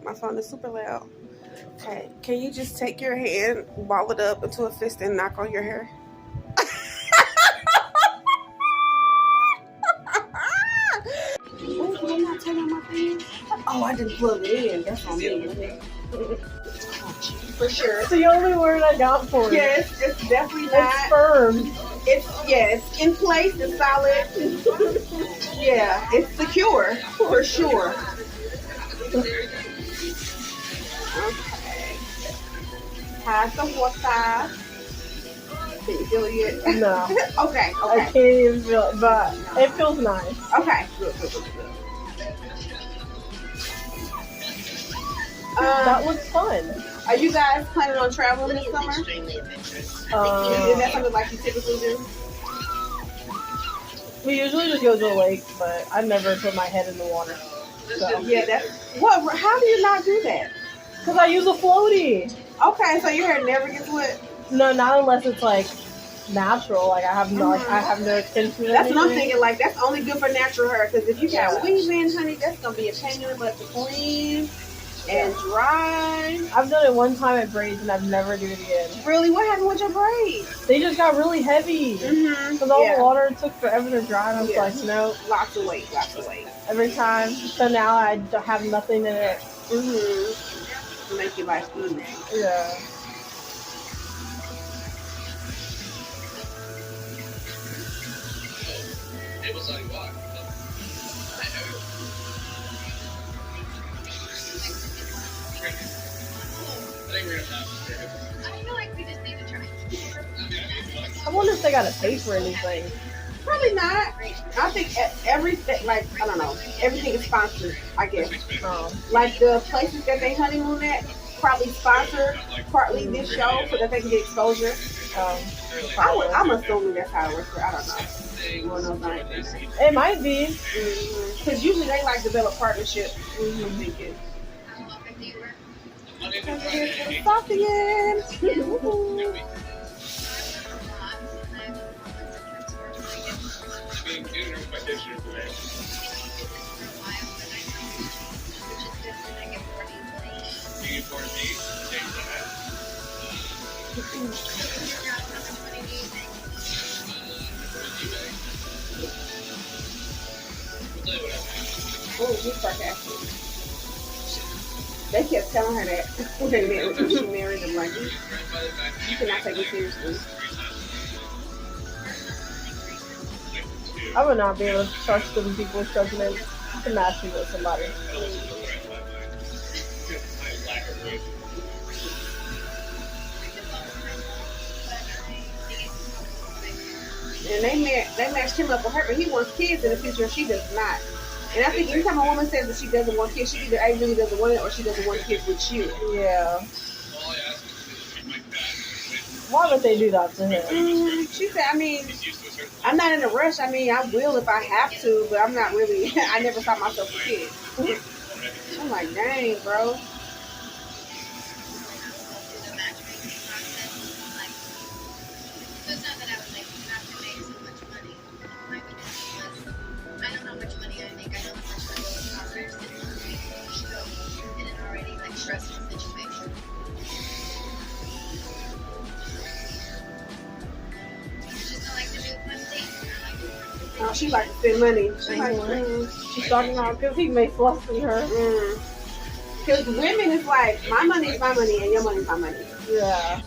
My phone is super loud. Okay, can you just take your hand, ball it up into a fist, and knock on your hair? Ooh, I'm not turning on my fan. Oh, I didn't plug it in. That's on me. For sure. It's the only word I got for it. Yes, it's definitely not. It's firm. It's in place. It's solid. Yeah, it's secure for sure. Okay. How's the water? Can you feel it yet? No. Okay. I can't even feel it, but it feels nice. Okay. Good. That looks fun. Are you guys planning on traveling this summer? Is that something like you typically do? We usually just go to the lake, but I never put my head in the water. So. Yeah, how do you not do that? Because I use a floaty. Okay, so your hair never gets wet? No, not unless it's like natural. Like I have no extension. That's what I'm thinking. Like that's only good for natural hair. Because if you got weave in, honey, that's gonna be a pain in the butt to clean and dry. I've done it one time at braids, and I've never do it again. Really? What happened with your braids? They just got really heavy. Because all the water took forever to dry, and I was like, no. Lots of weight. Every time. So now I have nothing in it. To make your life easy. Yeah. I wonder if they gotta pay for anything. Probably not. I think everything, like, I don't know, everything is sponsored, I guess. Like the places that they honeymoon at probably sponsor partly this show so that they can get exposure. I'm assuming that's how it works, but I don't know. It might be. Because usually they like develop partnerships. I'm thinking. Stop again. Oh, he's sarcastic. They kept telling her that when she married him, like, you cannot take it seriously. I would not be able to trust them people's judgment to match me with somebody. And they matched him up with her, but he wants kids in the future, and she does not. And I think every time a woman says that she doesn't want kids, she either A, really doesn't want it, or she doesn't want kids with you. Yeah. Why would they do that to him? She said, I mean, I'm not in a rush. I mean, I will if I have to, but I'm not really, I never saw myself with kids. I'm like, dang, bro. Oh, she like to spend money. She's talking about because he makes less than her. Because women is like, my money is my money and your money is my money. Yeah.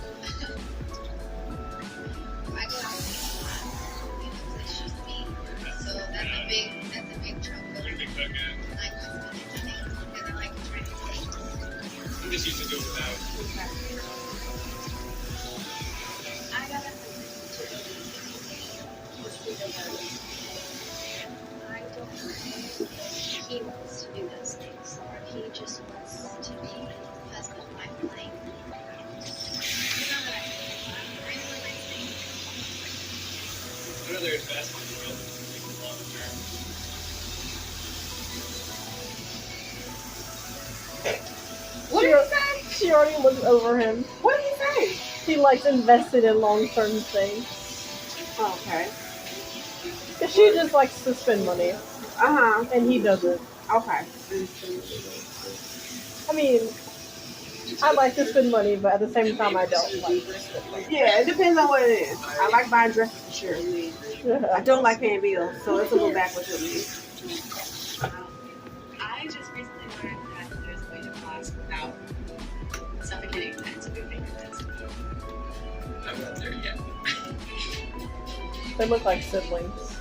Just used to do it without. I don't know if he wants to do those things or if he just wants to be husband, wife, playing. I'd rather invest in the world long term. What did he say? She already looked over him. What did he say? He likes invested in long-term things. Okay. Cause she just likes to spend money. And he doesn't. Okay. I mean, I like to spend money, but at the same time, I don't like to spend money. Yeah, it depends on what it is. I like buying dresses for sure. I don't like paying bills, so it's a little backwards with me. I just recently learned that there's a way to floss without suffocating the ends of your fingertips. I'm not there yet. They look like siblings.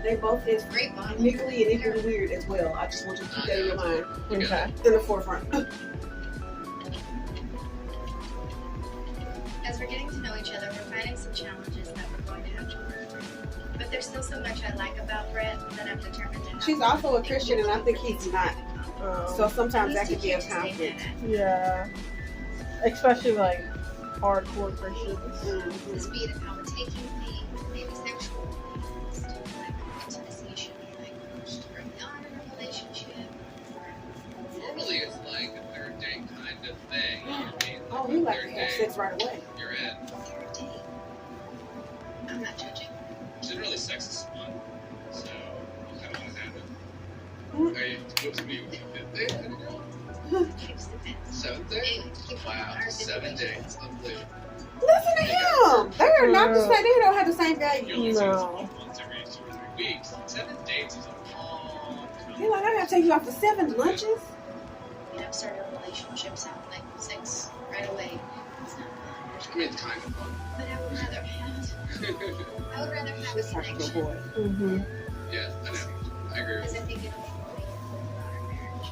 They both is Great bond. niggly and equally weird as well. I just want you to keep that in your mind. Okay. In the forefront. As we're getting to know each other, we're finding some challenges that we're going to have to work through. But there's still so much I like about Brett that I'm determined to have. She's also a Christian, and I think he's not. So sometimes that He's could be a too cute to stay conflict. mad Yeah. Especially like hardcore Christians. at. The speed of how we're taking the maybe sexual things to like intimacy should be like pushed early on in a relationship. Normally it's like a third date kind of thing. You mean, Oh, he like to have sex right away. You're in. Third date. I'm not judging. Generally, sex is fun, so you kind of want to have it. Mm. Are you supposed to be with a fifth date? Keeps the fence. Seventh date? Anyway, keep Wow, our 7 situation. dates. Unbelievable. Listen to him. They are not the same. They don't have the same You value. only see this No. once every 2 or 3 weeks. 7 dates is a long time. You're like, I gotta take you out for 7 lunches. You know, started relationships out like 6 right away. It's not fun. I mean, it's kind of fun. But I would rather have a This type of connection. boy. Mm-hmm. Yeah, I know. I agree Because with I think it'll be more meaningful for our marriage.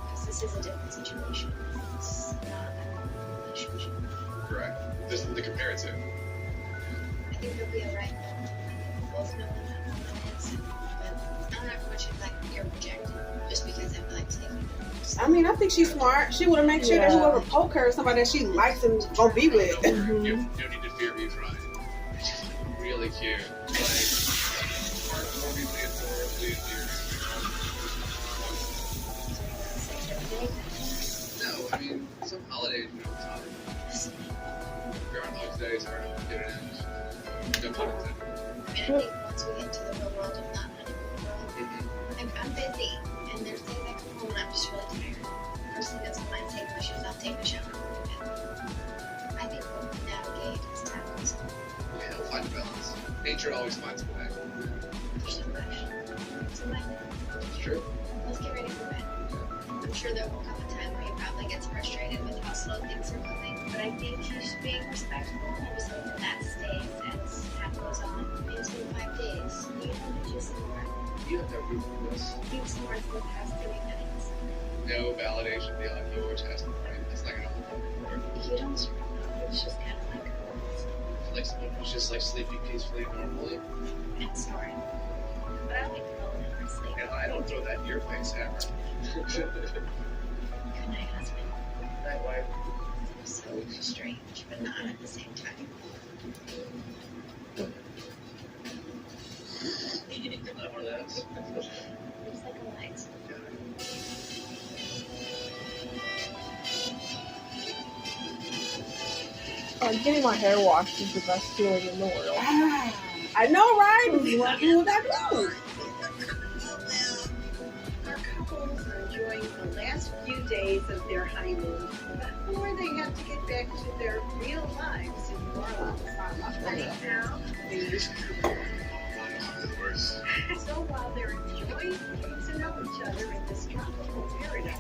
Because this is a different situation. It's not a normal relationship. you. Correct. There's nothing to compare it to. I think there'll be a right moment. I think we both know when that moment is. But I'm not going to like you're rejected just because I feel like taking it. I mean, I think she's smart. She would have made sure that Yeah. whoever poke her is somebody that she likes and gonna be with. Mm-hmm. You don't need to fear me trying. She's really cute. Like, heartwarmingly adorably endearing. No, I mean, some holidays we don't talk. Groundhog Day is hard to get it in. No pun intended. I mean, I think once we get into the real world of not honeymoon world, like I'm busy, and there's days I come home and I'm just really tired. First thing that's on my take my shoes off, take my shower, and go to bed. I think we'll navigate as time goes on. Yeah, we'll find a balance. Nature always finds a way. There's no rush. So like, It's true. let's get ready for bed. I'm sure there will come a time where he probably gets frustrated with how slow things are moving, but I think he's being respectful. I was hoping that stays as time goes on. It's been 5 days. You know, just more. You have no proof of this. Things more for the past 3 minutes. No validation beyond your testing, right? That's not gonna hold up. You don't sort of know. It's just kind of like Like someone who's just like sleeping peacefully normally. I'm sorry. But I like falling in my sleep. And I don't throw that in your face ever. Good night, husband. That way. So strange, but not at the same time. Not one of those. It's like a light. Getting my hair washed is the best feeling in the world. I know, right? What would I do? Our couples are enjoying the last few days of their honeymoon before they have to get back to their real lives in New Orleans. Anyhow, so while they're enjoying getting to know each other in this tropical paradise,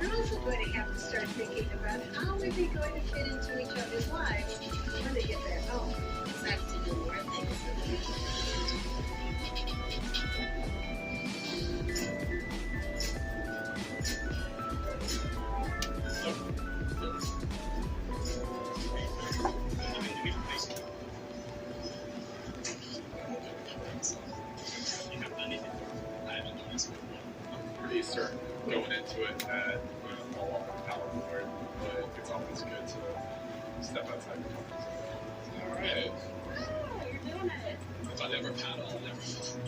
they're also going to have to start thinking about how are they going to fit into each other's lives when they get back home. Besides to do more things than we Pretty certain going into it that all on the power board, but it's always good to step outside your comfort zone. Alright. Oh, you're doing it. If I never paddle, I'll never fall.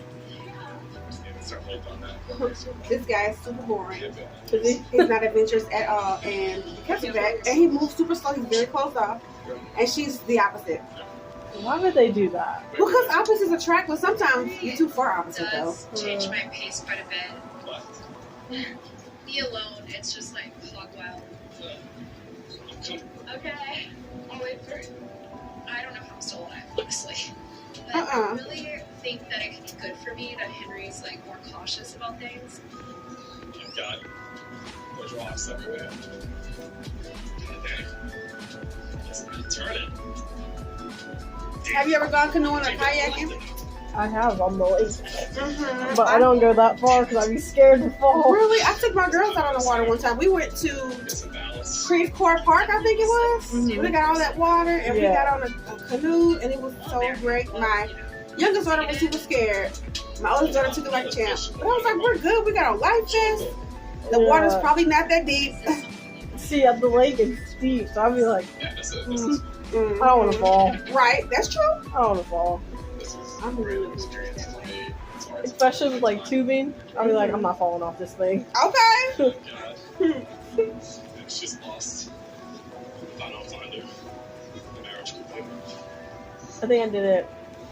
And start holding on that. This guy is super boring. Dip it. Is he? He's not adventurous at all, and he kept it back, and he moves super slow. He's very closed off, and she's the opposite. Why would they do that? Because opposites attract, but sometimes you're too far opposite though. Does change my pace quite a bit. But me alone, it's just like hog wild. Okay, I'll wait for it. I don't know how I'm still alive, honestly. But I really think that it could be good for me that Henry's like more cautious about things. You've got those rocks everywhere. Turn it. Have you ever gone canoeing or kayaking? I have on the lake, but I don't go that far because I'd be scared to fall. Really? I took my girls out on the water one time. We went to Creve Court Park, I think it was. We got all that water and we got on a canoe and it was so great. My youngest daughter was super scared. My oldest daughter took it like a champ. But I was like, we're good. We got a life vest. The water's probably not that deep. See, at the lake it's deep, so I'd be like, I don't want to fall. Right, that's true. I don't want to fall. I'm really experienced that way. Especially with like tubing, I'd be like, I'm not falling off this thing. Okay. It's just lost. I don't know what to do. The marriage completely. I think I did it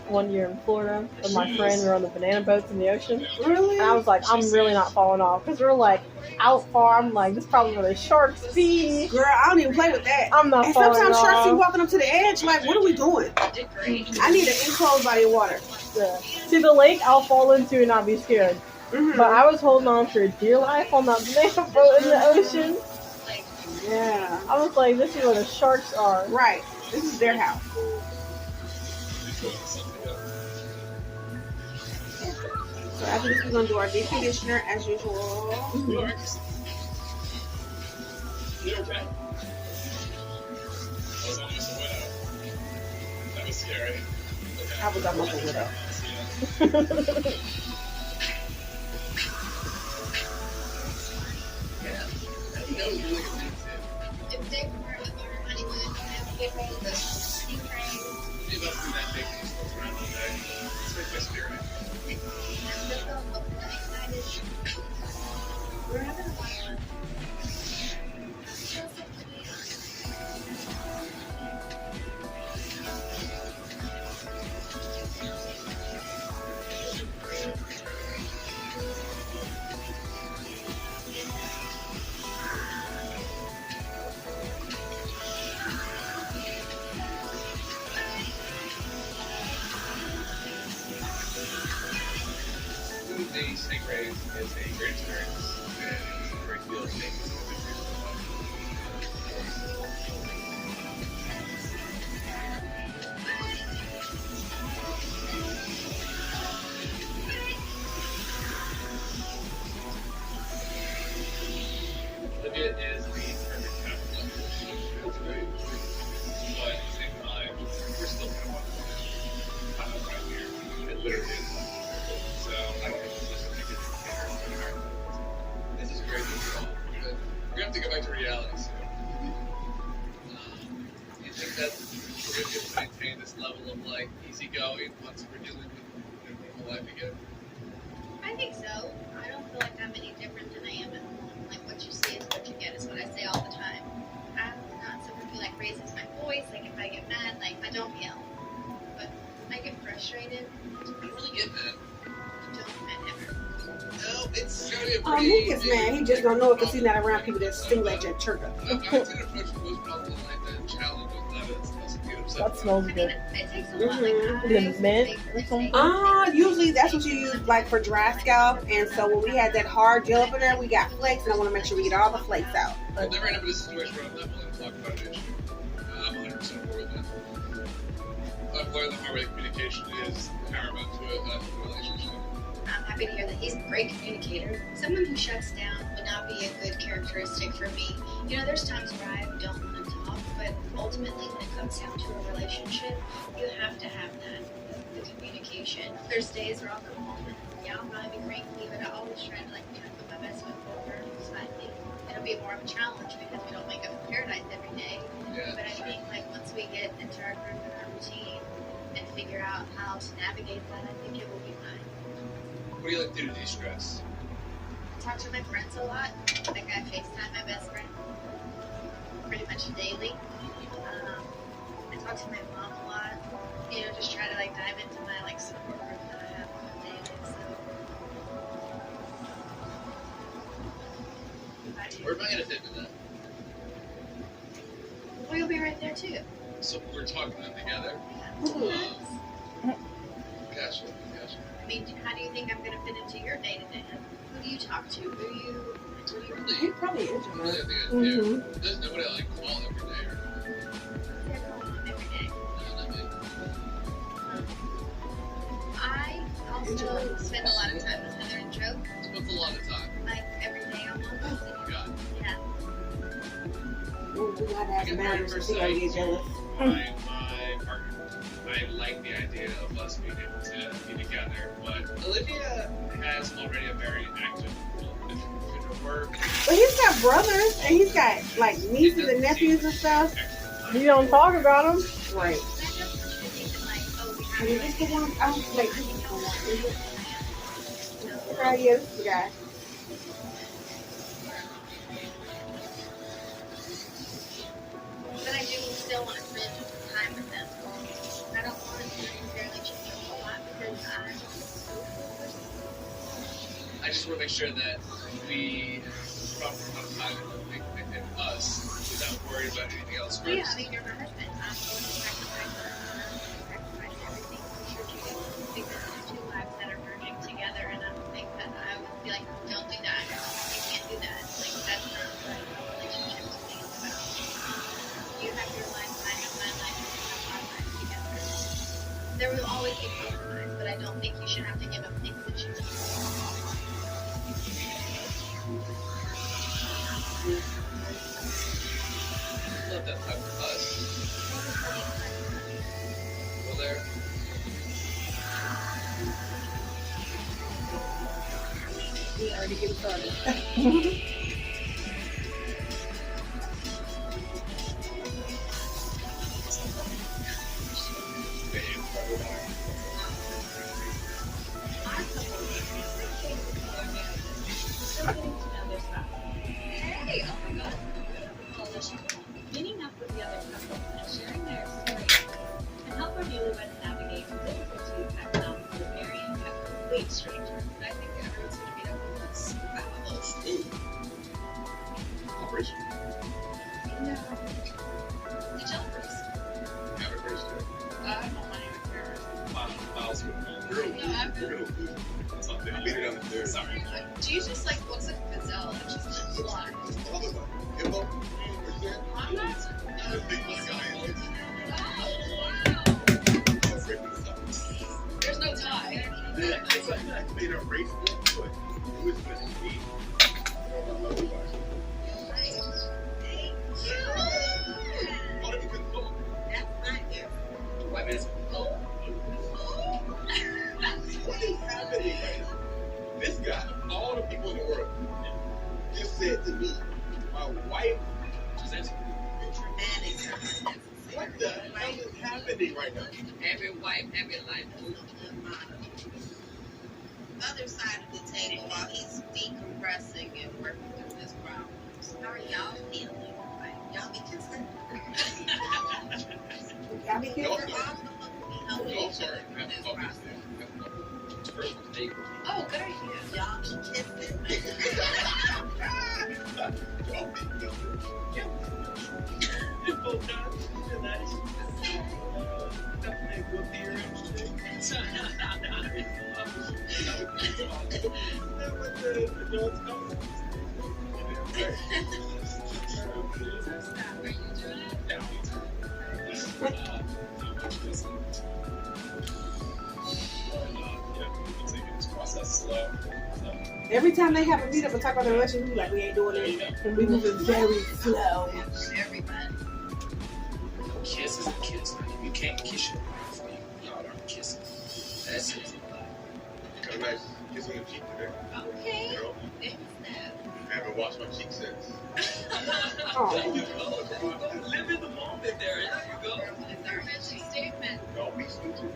one year in Florida with my friend. We were on the banana boats in the ocean. Really? And I was like, I'm really not falling off because we're like out far. I'm like, this is probably where the sharks be. Girl, I don't even play with that. I'm not and falling sometimes off. sharks be walking up to the edge. Like, what are we doing? Did great. I need an enclosed body of water. Yeah. See, the lake I'll fall into and not be scared. But I was holding on for dear life on that banana boat in the ocean. Yeah. I was like, this is where the sharks are. Right. This is their house. So after this, we're going to do our deep conditioner as usual. You okay? I was almost a widow. That was scary. Okay. I was almost a widow. If they were at our honeymoon, I have to get rid of this. Maybe I'll do that big piece that's around all day. It's like my spirit. We're having a lot of fun. Doing the stingray is a great experience, and it's a great deal of things. Olivia is the perfect capital. It's great. But at the same time, we're still kind of on the right here. It literally is. So I don't think this is a good container. This is great. We're gonna have to go back to reality soon. Do you think that we're gonna be able to maintain this level of like easygoing once we're dealing with normal life again? I think so. I don't feel like I'm any different than I am at home. Like, what you see is what you get is what I say all the time. I'm not someone who, like, raises my voice. Like, if I get mad, like, I don't yell. But I get frustrated. I don't really get that. Don't get mad ever. No, it's gotta be a pretty He gets mad. He just don't know it because he's not around people that stimulate your trigger. I was gonna approach most problems like that challenge with that. It's get upset. That smells I mean, good. it takes a lot. Like, I The mint make or something? mistakes. Usually that's what you use like for dry scalp. And so when we had that hard gel up in there, we got flakes, and I want to make sure we get all the flakes out. I've never ended up in a situation where I'm not willing to talk about an issue. I'm 100% for that. I've learned the hard way communication is paramount to a relationship. I'm happy to hear that he's a great communicator. Someone who shuts down would not be a good characteristic for me. You know, there's times where I don't want to talk, but ultimately when it comes down to a relationship, you have to have that, the communication. There's days where I'll come home and, yeah, I'll probably be cranky, but I always try to, like, put my best foot forward. So I think it'll be more of a challenge because we don't wake up in paradise every day. Yeah. But I think, like, once we get into our group and our routine and figure out how to navigate that, I think it will be fine. What do you like to do to de-stress? Talk to my friends a lot. Like, I FaceTime my best friend pretty much daily. I talk to my mom a lot. You know, just try to, like, dive into my, like, support group that I have on daily. So Where am I gonna fit in that? We'll be right there too. So we're talking them together. Gotcha. I mean, how do you think I'm gonna fit into your day to day? Who do you talk to? Who do you? He's probably Really, introvert. I think I do. There's nobody I like call every day. They're calling them every day. I also spend a lot of time with Heather and Joe, Spends a lot of time. like every day almost. Oh my god. Yeah. We gotta have marriage to see her get jealous. My partner. I like the idea of us being able to be together, but Olivia has already a very active work. But he's got brothers and he's got like nieces and nephews and stuff. You don't talk about them. Right. That doesn't mean anything like, oh, we have And is this the one? Oh, wait, this is the one. Is it? Yeah, this is the guy. But I do still want to spend time with them. I don't want to necessarily change a whole lot because I'm so I just want to make sure that we proper amount of time in us without worrying about anything else first. yeah, I mean, you're my husband. I'm going to sacrifice everything for sure to figure out two lives that are merging together. And I don't think that I would be like, don't do that. You can't do that. Like, that's not what a relationship to me is about. You have your life, I have my life, we have our lives together. There will always be compromise, but I don't think you should have to give up things that you do. Not that time for us. Well, there. We already getting started. Hey, oh my god. Meeting up with the other couple and sharing their stories can help our newlyweds navigate the difficulties that come with marrying a complete stranger. I think everyone's gonna meet up with us. Fabulous. Operation. No. Did y'all first? Have a great day. I'm not money with her. Miles with me. No, I'm You're something. I beat it on the third. sorry. She just like looks like a gazelle and she's just blind. Hippo? I'm not. The big guy in it. There's no tie. Yeah, it's like they don't race it, but it was meant to be. What if you couldn't vote? White man's What is happening right now? This guy, all the people in the world, just said to me, my wife, just answer. what the hell is happening right now? Every wife, every life. Other side of the table while he's decompressing and working through his problems. How are y'all feeling? Like, y'all be concerned? Y'all be Y'all careful. sorry. Helping Y'all each sorry. other through this process. First date. Oh, good idea. Y'all be kissing. Y'all be Every time they have a meetup and talk about their relationship, we like, we ain't doing it. And we moving very slow. Everybody. Kiss is a kiss. You can't kiss your wife when you aren't kissing. That's it. Got a nice kiss on the cheek today. Okay. You know, Thanks, Ned. I haven't washed my cheek since. Oh, Live in the moment there. There you go. It's our mission statement. Y'all be too.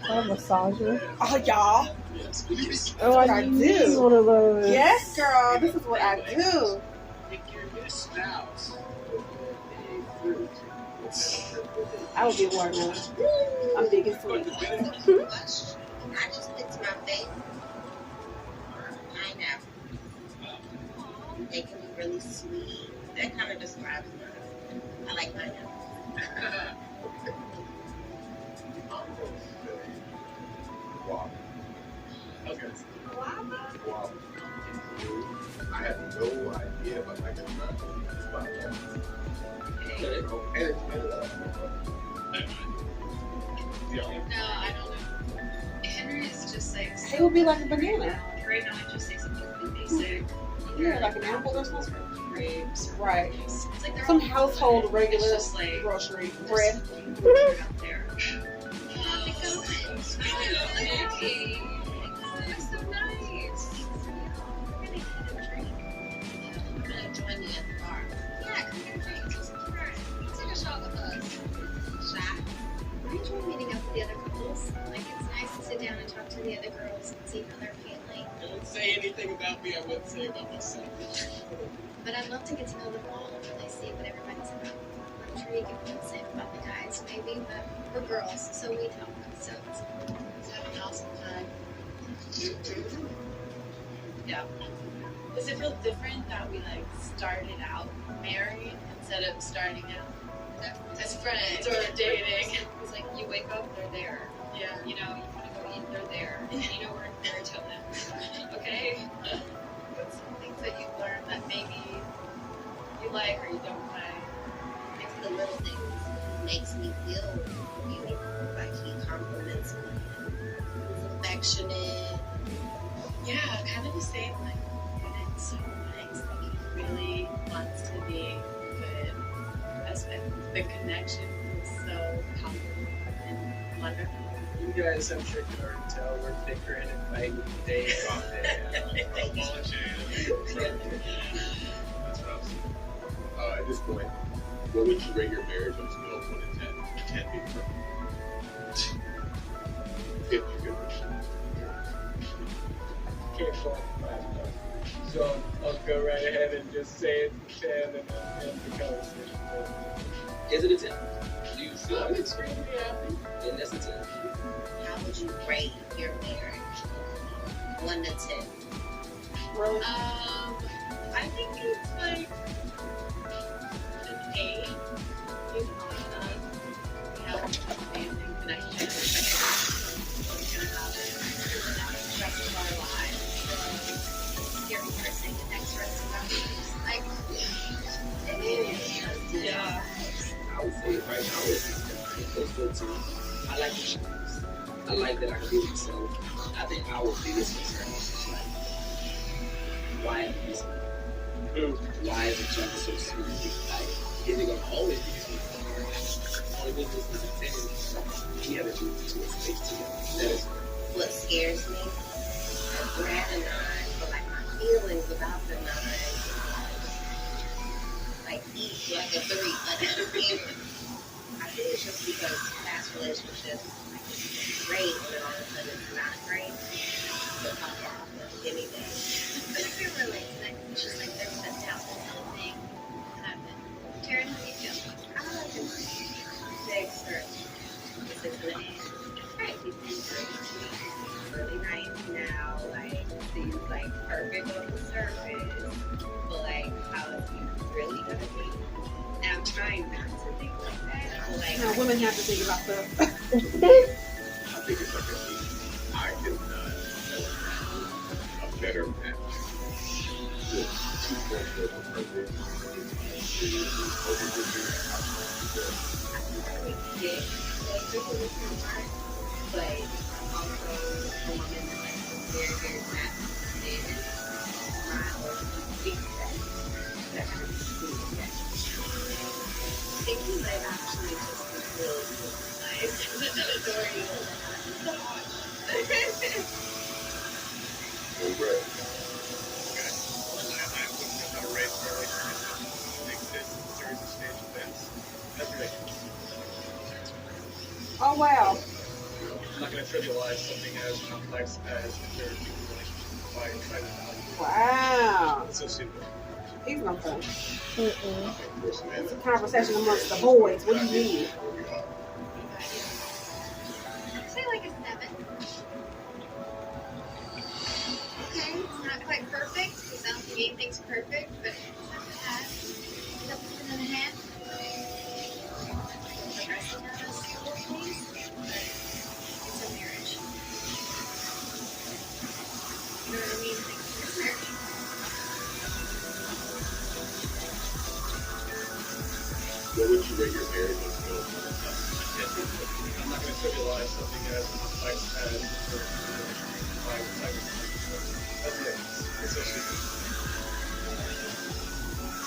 A massager. oh, y'all. Yes, we kiss. Oh, I I do. need one of those. Yes, girl. This is what I do. Pick your new spouse. I would be a watermelon. I'm big and sweet. I just fix my face. I ain't pineapple. They can be really sweet. That kind of describes mine. I like pineapple. Wow. Okay. Wow. I had no idea about like No, I don't know. Henry is just like. It would be like a banana. Right now, I just say something really basic. Yeah, like an apple or something. Grapes. Right. It's like they're Some all household it's regular just like grocery there's bread. something out there. How's it going? Okay. That's so nice. We're gonna get a drink. I'm gonna join you at the bar. Yeah, come get a drink. Sure. Take a shot with us. Shot. I enjoy meeting up with the other couples. Like, it's nice to sit down and talk to the other girls and see how they're feeling. Don't say anything about me I wouldn't say about myself. But I'd love to get to know them all and really see what everybody's about. I'm sure you can feel the same about the guys, maybe, but we're girls, so we talk. So it's Have an awesome time. Yeah. Does it feel different that we like started out married instead of starting out as friends or dating? It's like you wake up, they're there. Yeah. You know, you want to go eat, they're there. You know, we're there till then. Okay? What's some things that you learned that maybe you like or you don't like? It's the little things. Makes me feel beautiful. Like he compliments me. He's affectionate. Yeah, kind of the same. Like, and it's so nice. Like, he really wants to be a good husband. The connection is so palpable and wonderful. You guys, I'm sure can already tell we're bickering and fighting day off day. That's rough. At this point, what would you rate your marriage on a scale of 1 to 10? 10 being perfect. 50 good. Can't quantify it. So I'll go right ahead and just say it's 10 and then end the conversation. Is it a 10? Do you feel I'm it? extremely happy. Then that's a 10. How would you rate your marriage? 1 to 10. Really? I think it's like an 8. You know, we have amazing connection. We're gonna have it for the rest of our lives. scary part saying the next rest of our lives. Like, it is. Yeah. I would say right now it's close to a 10. I like the shoes. I like that I can be myself. I think our biggest concern is just like, why am I missing? Why is each other so sweet? Like, is it gonna always be sweet? Only good is he had to do it to his face together. That is What scares me is Brad and I, but like my feelings about the 9, like each like a 3, like a feeling. I think it's just because past relationships, like it's great, and then all of a sudden it's not great. So pop off any day. But I can relate to that. It's just like there's that doubt that something happened. Taryn, how do you feel? I don't like it. Dexter, this is the end. Right, he's been great. He's really nice now. Like, he's like perfect on the surface. But like, how is he really gonna be? And I'm trying not to think like that. But like, Now, women have to think about stuff. I think it's like a 8. I cannot a better match. With 2 points worth of perfect. yeah, like people with your heart, but also a woman that like is very, very masculine, smile, big set. That kind of sweet set. I think he might actually just be really, really nice. I adore you so much. Well, right. Okay. I wouldn't know how to rate our relationship. It exists in a series of stage events. That's ridiculous. Oh, wow. I'm not going to trivialize something as complex as a third human relationship by trying to value Wow. it. It's so simple. He's gonna come. Mm-mm. It's a conversation amongst the boys. What do you mean? Say like a 7. Okay, it's not quite perfect. Nothing's perfect, but it's not bad. Something and a half. Progressing on a slow pace, but it's a marriage. You know what I mean? It's a marriage. What would you rate your marriage as going on? I'm not going to trivialize something as complex as for five type of that's it. It's so stupid.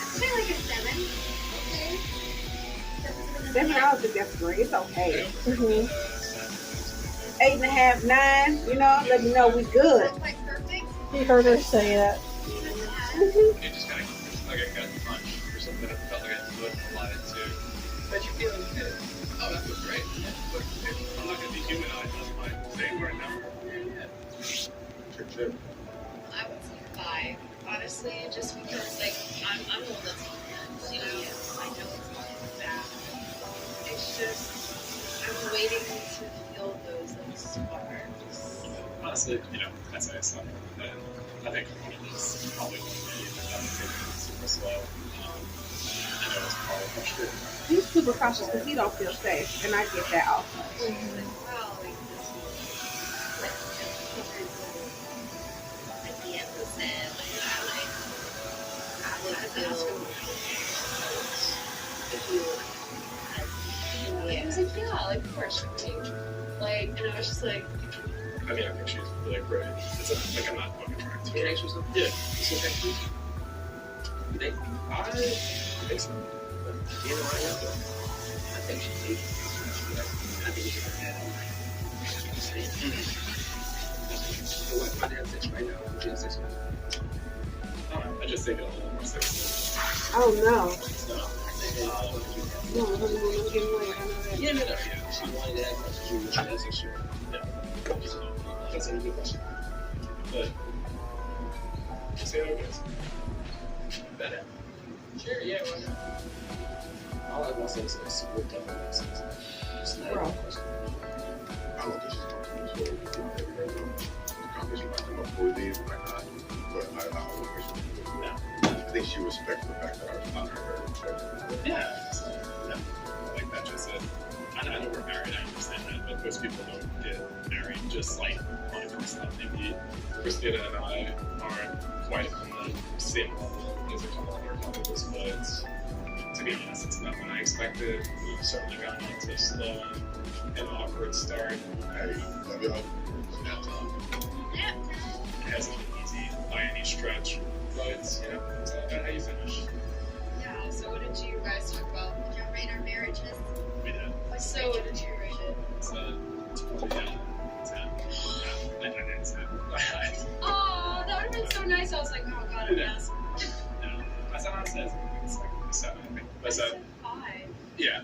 I'd say like a 7. Okay. 7, I don't think that's great. It's okay. Mhm. 8.5, 9. You know, let me know we good. Not quite perfect. He heard her say that. It just kind of like I got punched or something. I felt like I put a lot into. But you're feeling good. Oh, that was great. But if I'm not going to be humanized, that's my thing right now. Sure. I would say 5, honestly, just because like I'm the one that's on it, you know. I know it's not bad. It's just I'm waiting to feel those sparks. Honestly, you know, that's how I saw it. I think one of these probably won't be super slow. I know it's probably frustrating. He's super cautious because he don't feel safe, and I get that also. Wow, like this Like the episode. I would ask him. Yeah, he was like, yeah, like of course, right? Like, and I was just like, I mean, I think she's really great. It's like I'm not fucking trying to. Can I ask you something? Yeah. Is it actually? You think? I think so. You know, I think she's Asian. I think she's a dad. So what? My dad's 6 right now. She has 6 months. I don't know. I just think it'll a little more sexy. Oh no. So, No, I'm getting away. I know that. Yeah, no. She wanted to act like she was 6 years. so That's a good question. but we'll see how it goes. Better. Sure, yeah, why not? All I want to say is it's super tough on that sense. It's not Bro. a question. I don't think she's comfortable, so the conversation might come up before we leave, might not. But I always wish she would. I think she respects the fact that I was not her. Yeah. So, yeah. Like that just said. I know we're married, I understand that, but most people don't get married just like on first time. Maybe Christina and I aren't quite on the same level as a couple other couples, but to be honest, it's not what I expected. We've certainly gotten off to a slow and awkward start. Hey, love y'all. Yeah. It hasn't been easy by any stretch, but you know, it's all about how you finish. yeah. So what did you guys talk about? Did y'all rate our marriages? We did. So what did you rate it? It's 10. I didn't say. Oh, that would have been so nice. I was like, oh god, I'm Yeah. asking. No, that's not how it says. It's like a 7, I think. But I said 5. yeah,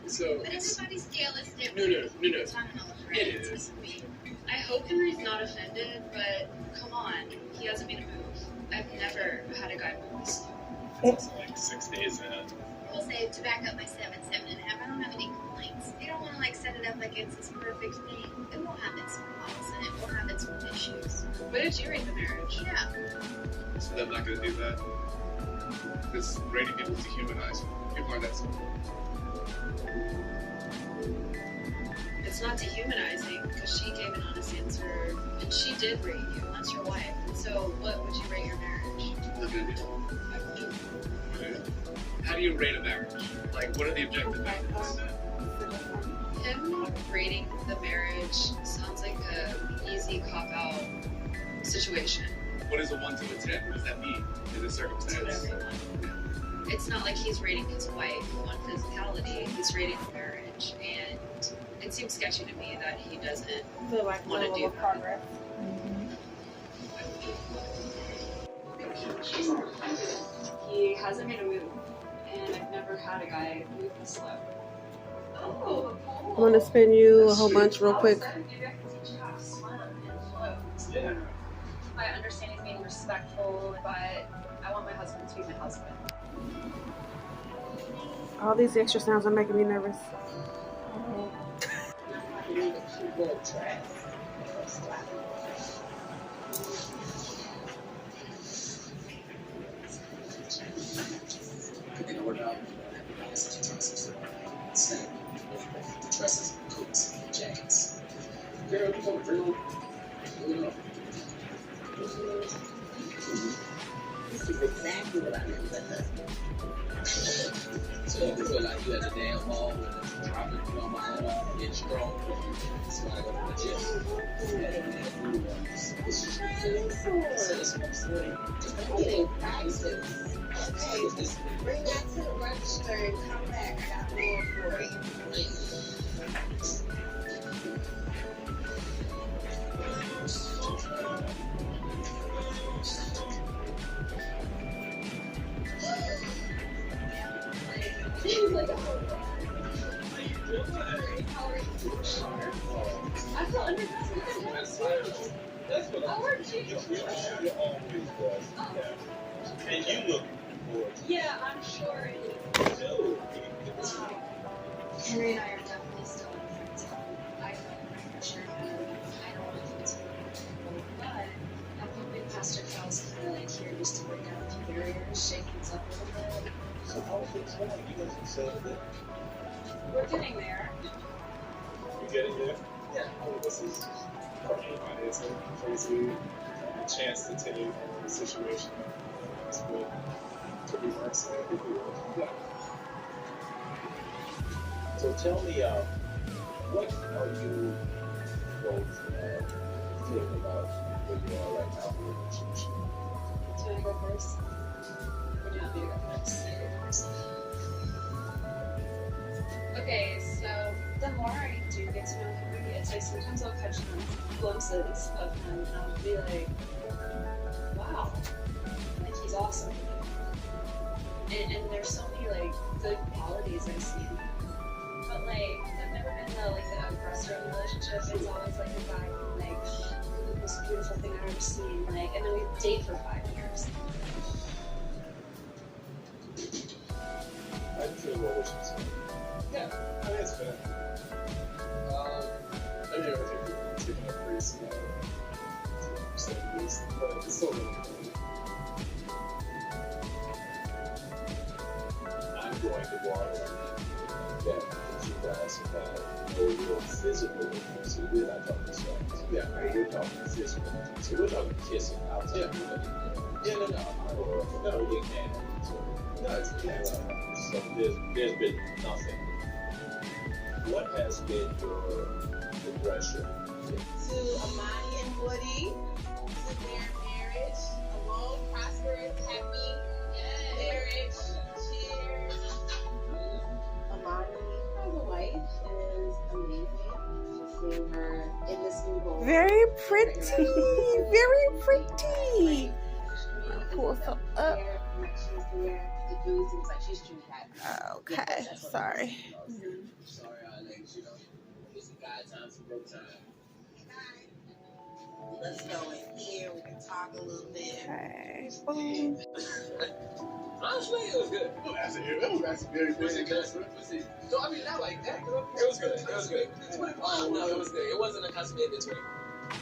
so But everybody's scale is different. no. It's not an right? It It's is. supposed to be. I hope Henry's not offended, but come on, he hasn't made a move. I've never had a guy move this slow. it's also like 6 days in. I will say to back up my 7, 7.5. I don't have any complaints. You don't want to like set it up like it's this perfect thing. It will have its flaws and it will have its issues. What did you rate the marriage? Yeah. So I'm not going to do that. Because rating people to humanize people aren't that simple. It's not dehumanizing because she gave an honest answer and she did rate you. And that's your wife. So what would you rate your marriage? I'm not going to do How do you rate a marriage? Like, what are the objective factors? Him rating the marriage sounds like a easy cop-out situation. What is a 1 to a 10? What does that mean in this To circumstance? everyone. It's not like he's rating his wife on physicality. He's rating the marriage, and it seems sketchy to me that he doesn't. Feel like Wanna level do of that. progress. He hasn't made a move, and I've never had a guy move this slow. Oh, cool. I'm gonna spin you a whole bunch real quick. Maybe I can teach you how to swim and float. Yeah. I understand he's being respectful, but I want my husband to be my husband. All these extra sounds are making me nervous. And I work out, I listen to toxic stuff. Dresses, coats, jackets. Girl, you want to drill? You know. This is exactly what I meant. So you can feel like you at the damn ball and dropping you on my arm, getting strong. So I go to the gym. So it's I'm getting practice. Okay, bring that to the register and come back. I got more for you. He's like, oh, I feel underestimated. That's what How are you? you're always was. And you look forward to Yeah, I'm sure. too. Henry and I are definitely still in friends. I feel pressure and I don't want him to be but I'm hoping Pastor Cal's kind of like here just to break down a few barriers, shake things up a little bit. So how things going? You guys excited that We're getting there. you're getting there? Yeah. Oh, this is it's a crazy chance to take a situation that's good to reverse it. Yeah. So tell me, what are you both thinking about where you are right now in the relationship? Do you want to go first? Or do you want me to go first? You go first. Okay, so the more I do get to know Henry, it's like sometimes I'll catch glimpses of him and I'll be like, wow, like he's awesome. And there's so many like good qualities I see in him. But like I've never been the aggressor in the relationship. It's always like a guy who like, look at this beautiful thing I've ever seen, like, and then we date for 5 years. I feel what was she saying. Yeah, I mean, it's fair. I mean, I think we're taking a pretty small percentages, but it's still really good. I'm going to water that you guys have no real physical intimacy. We're not talking sex. Yeah, we're talking physical. So we're talking kissing outside. Yeah, no, we can't. No, it's so there's been nothing. What has been your progression? To Amani and Woody, to their marriage, a long, prosperous, happy marriage. Cheers. Amani, as a wife, is amazing. Seeing her in this new role. Very pretty. Very pretty. Pull some up. It really seems like she's truly happy. Okay, sorry. sorry, ladies, you know, it's a guy time for bro time. Let's go in here. We can talk a little bit. Okay. Boom. Honestly, it was good. It was actually very Was it good? good. So, I mean, not like that. It was good. It was good. No, it was good. It wasn't a consummate 20.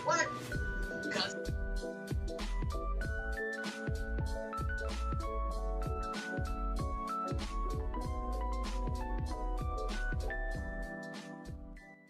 What? Consummate.